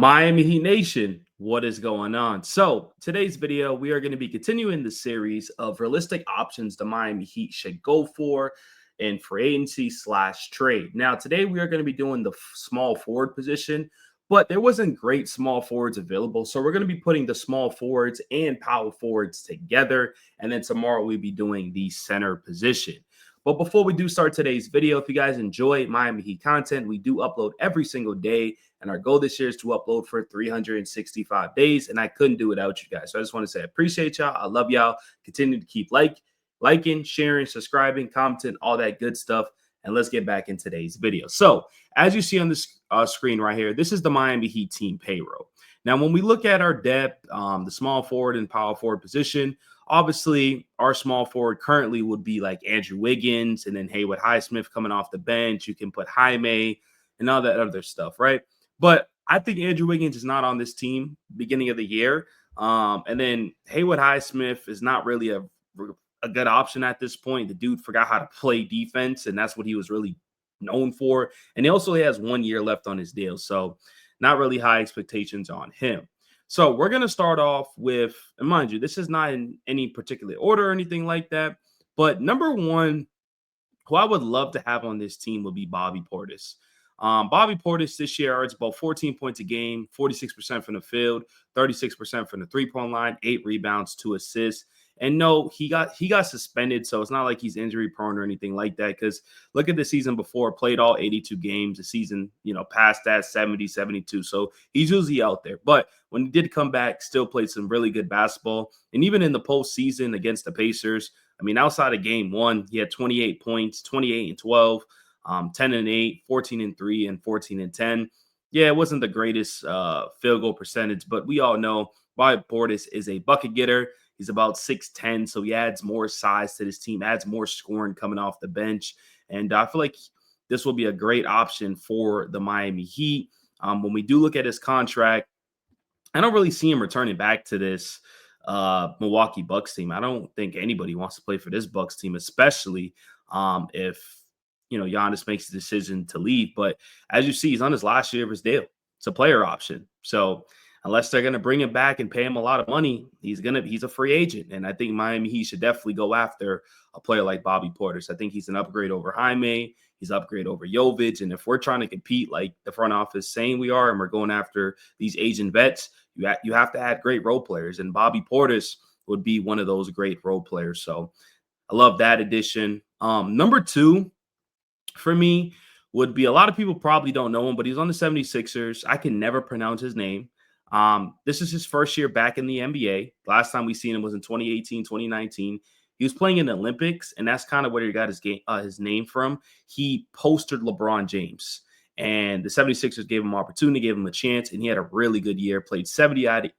Miami Heat Nation, what is going on? So, today's video, we are going to be continuing the series of realistic options the Miami Heat should go for in free agency slash trade. Now, today we are going to be doing the small forward position, but there wasn't great small forwards available. So, we're going to be putting the small forwards and power forwards together. And then tomorrow we'll be doing the center position. But before we do start today's video, if you guys enjoy Miami Heat content, we do upload every single day. And our goal this year is to upload for 365 days. And I couldn't do it without you guys. So I just want to say I appreciate y'all. I love y'all. Continue to keep liking, sharing, subscribing, commenting, all that good stuff. And let's get back in today's video. So as you see on this screen right here, this is the Miami Heat team payroll. Now, when we look at our depth, the small forward and power forward position, obviously our small forward currently would be like Andrew Wiggins and then Haywood Highsmith coming off the bench. You can put Jaime and all that other stuff, right? But I think Andrew Wiggins is not on this team beginning of the year. And then Haywood Highsmith is not really a good option at this point. The dude forgot how to play defense, and that's what he was really known for. And he also has 1 year left on his deal. So not really high expectations on him. So we're going to start off with, and mind you, this is not in any particular order or anything like that. But number one, who I would love to have on this team would be Bobby Portis. Bobby Portis this year averaged about 14 points a game, 46% from the field, 36% from the three-point line, 8 rebounds, 2 assists. And no, he got suspended, so it's not like he's injury prone or anything like that. Because look at the season before, played all 82 games. The season, past that 70, 72. So he's usually out there. But when he did come back, still played some really good basketball. And even in the postseason against the Pacers, I mean, outside of game one, he had 28 points, 28 and 12. 10 and 8, 14 and 3, and 14 and 10. Yeah, it wasn't the greatest field goal percentage, but we all know Bobby Portis is a bucket getter. He's about 6'10", so he adds more size to this team, adds more scoring coming off the bench. And I feel like this will be a great option for the Miami Heat. When we do look at his contract, I don't really see him returning back to this Milwaukee Bucks team. I don't think anybody wants to play for this Bucks team, especially if Giannis makes the decision to leave. But as you see, he's on his last year of his deal. It's a player option. So unless they're going to bring him back and pay him a lot of money, he's a free agent. And I think Miami Heat should definitely go after a player like Bobby Portis. I think he's an upgrade over Jaime. He's an upgrade over Jovic. And if we're trying to compete like the front office saying we are, and we're going after these Asian vets, you have to add great role players. And Bobby Portis would be one of those great role players. So I love that addition. Number two, for me, would be, a lot of people probably don't know him, but he's on the 76ers. I can never pronounce his name. This is his first year back in the NBA. Last time we seen him was in 2018, 2019. He was playing in the Olympics, and that's kind of where he got his name from. He postered LeBron James, and the 76ers gave him an opportunity, gave him a chance, and he had a really good year, played 70 out of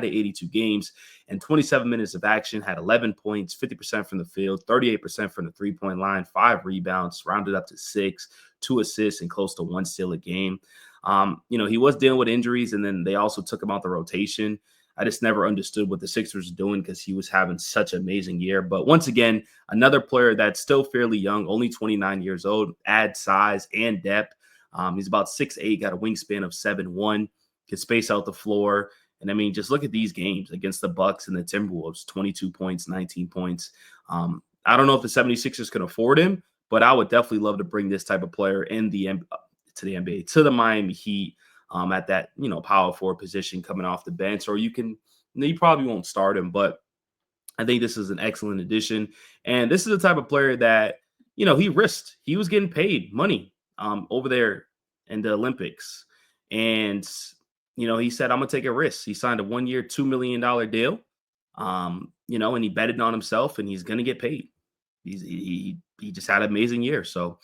82 games and 27 minutes of action, had 11 points, 50% from the field, 38% from the three-point line, 5 rebounds, rounded up to 6, 2 assists, and close to 1 steal a game. He was dealing with injuries, and then they also took him out the rotation. I just never understood what the Sixers were doing because he was having such an amazing year. But once again, another player that's still fairly young, only 29 years old, adds size and depth. He's about 6'8", got a wingspan of 7'1", can space out the floor. And I mean, just look at these games against the Bucks and the Timberwolves, 22 points, 19 points. I don't know if the 76ers can afford him, but I would definitely love to bring this type of player to the NBA, to the Miami Heat at that, power forward position coming off the bench. Or you probably won't start him, but I think this is an excellent addition. And this is the type of player that, he risked. He was getting paid money over there in the Olympics. And he said, I'm going to take a risk. He signed a 1-year, $2 million deal, and he betted on himself, and he's going to get paid. He just had an amazing year. So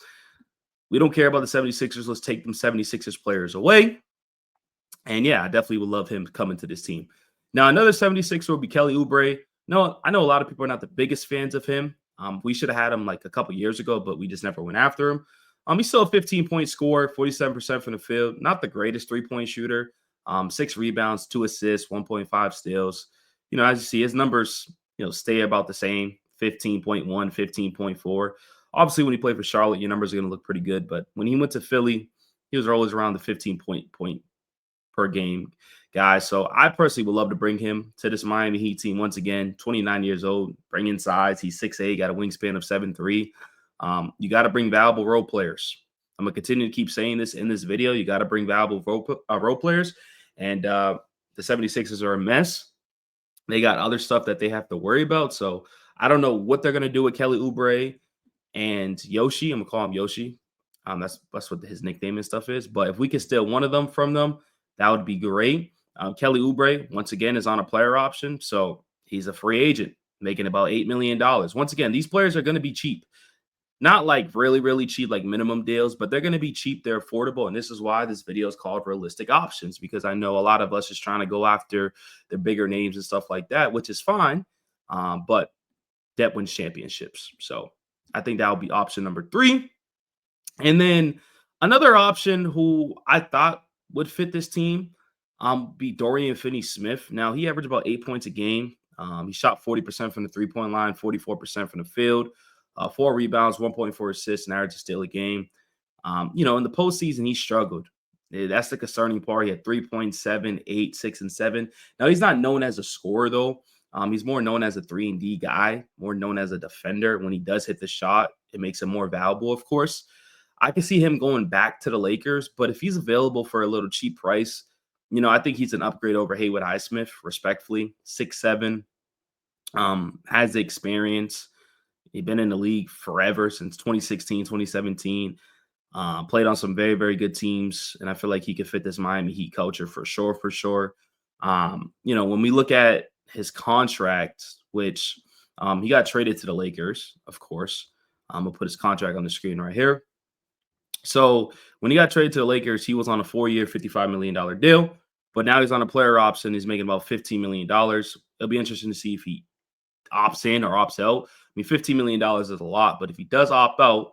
we don't care about the 76ers. Let's take them 76ers players away. And yeah, I definitely would love him coming to this team. Now, another 76er would be Kelly Oubre. No, I know a lot of people are not the biggest fans of him. We should have had him like a couple years ago, but we just never went after him. He's still a 15-point scorer, 47% from the field. Not the greatest three-point shooter. 6 rebounds, 2 assists, 1.5 steals. As you see, his numbers, stay about the same, 15.1, 15.4. Obviously, when he played for Charlotte, your numbers are going to look pretty good. But when he went to Philly, he was always around the 15 point per game, guys. So I personally would love to bring him to this Miami Heat team once again. 29 years old, bring in size. He's 6'8", got a wingspan of 7'3". You got to bring valuable role players. I'm gonna continue to keep saying this in this video. You got to bring valuable role players, and the 76ers are a mess. They got other stuff that they have to worry about. So I don't know what they're gonna do with Kelly Oubre and Yoshi. I'm gonna call him Yoshi. That's what his nickname and stuff is. But if we could steal one of them from them, that would be great. Kelly Oubre, once again, is on a player option, so he's a free agent, making about $8 million. Once again, these players are going to be cheap. Not like really, really cheap, like minimum deals, but they're going to be cheap. They're affordable. And this is why this video is called Realistic Options, because I know a lot of us is trying to go after the bigger names and stuff like that, which is fine. But that wins championships. So I think that would be option number 3. And then another option who I thought would fit this team be Dorian Finney-Smith. Now, he averaged about 8 points a game. He shot 40% from the three-point line, 44% from the field, 4 rebounds, 1.4 assists, and average a steal a game. In the postseason, he struggled. That's the concerning part. He had 3.7, 8, 6, and 7. Now, he's not known as a scorer, though. He's more known as a 3-and-D guy, more known as a defender. When he does hit the shot, it makes him more valuable, of course. I can see him going back to the Lakers, but if he's available for a little cheap price, I think he's an upgrade over Haywood Highsmith, respectfully. 6'7", has the experience. He's been in the league forever, since 2016, 2017. Played on some very, very good teams, and I feel like he could fit this Miami Heat culture for sure, for sure. When we look at his contract, which he got traded to the Lakers, of course. I'm going to put his contract on the screen right here. So when he got traded to the Lakers, he was on a 4-year, $55 million deal. But now he's on a player option. He's making about $15 million. It'll be interesting to see if he opts in or opts out. I mean, $15 million is a lot, but if he does opt out,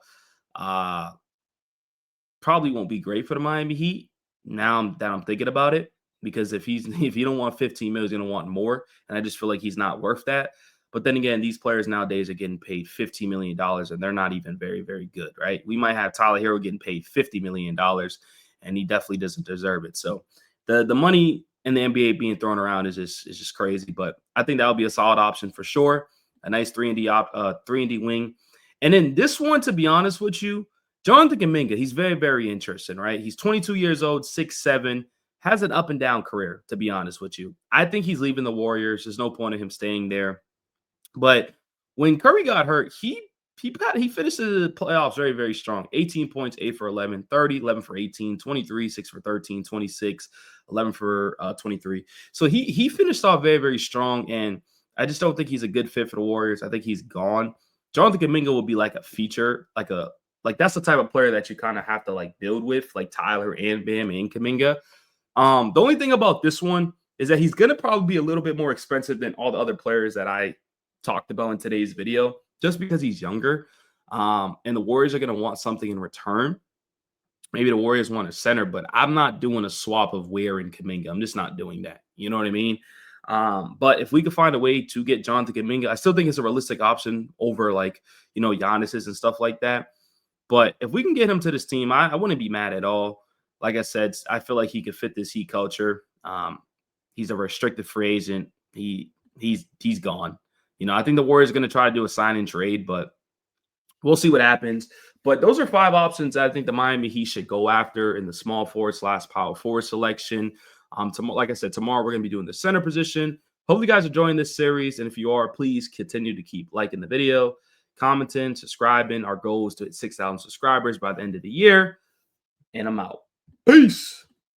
probably won't be great for the Miami Heat. Now that I'm thinking about it, because if you don't want 15 million, he's going to want more. And I just feel like he's not worth that. But then again, these players nowadays are getting paid $15 million, and they're not even very, very good, right? We might have Tyler Hero getting paid $50 million, and he definitely doesn't deserve it. So the money in the NBA being thrown around is just crazy. But I think that would be a solid option for sure. A nice 3-and-D wing. And then this one, to be honest with you, Jonathan Kuminga, he's very, very interesting, right? He's 22 years old, 6'7", has an up and down career, to be honest with you. I think he's leaving the Warriors. There's no point in him staying there. But when Curry got hurt, he finished the playoffs very, very strong. 18 points, 8 for 11, 30, 11 for 18, 23, 6 for 13, 26, 11 for 23. So he finished off very, very strong, and I just don't think he's a good fit for the Warriors. I think he's gone. Jonathan Kuminga will be like a feature, like that's the type of player that you kind of have to like build with, like Tyler and Bam and Kuminga. The only thing about this one is that he's going to probably be a little bit more expensive than all the other players that I talked about in today's video, just because he's younger. And the Warriors are going to want something in return. Maybe the Warriors want a center, but I'm not doing a swap of Ware and Kuminga. I'm just not doing that. You know what I mean? But if we could find a way to get Jonathan Kuminga, I still think it's a realistic option over Giannis's and stuff like that. But if we can get him to this team, I wouldn't be mad at all. Like I said, I feel like he could fit this Heat culture. He's a restricted free agent. He's gone. I think the Warriors are going to try to do a sign and trade, but we'll see what happens. But those are 5 options that I think the Miami Heat should go after in the small forward/power forward selection. Like I said, tomorrow we're going to be doing the center position. Hopefully you guys are enjoying this series. And if you are, please continue to keep liking the video, commenting, subscribing. Our goal is to hit 6,000 subscribers by the end of the year. And I'm out. Peace.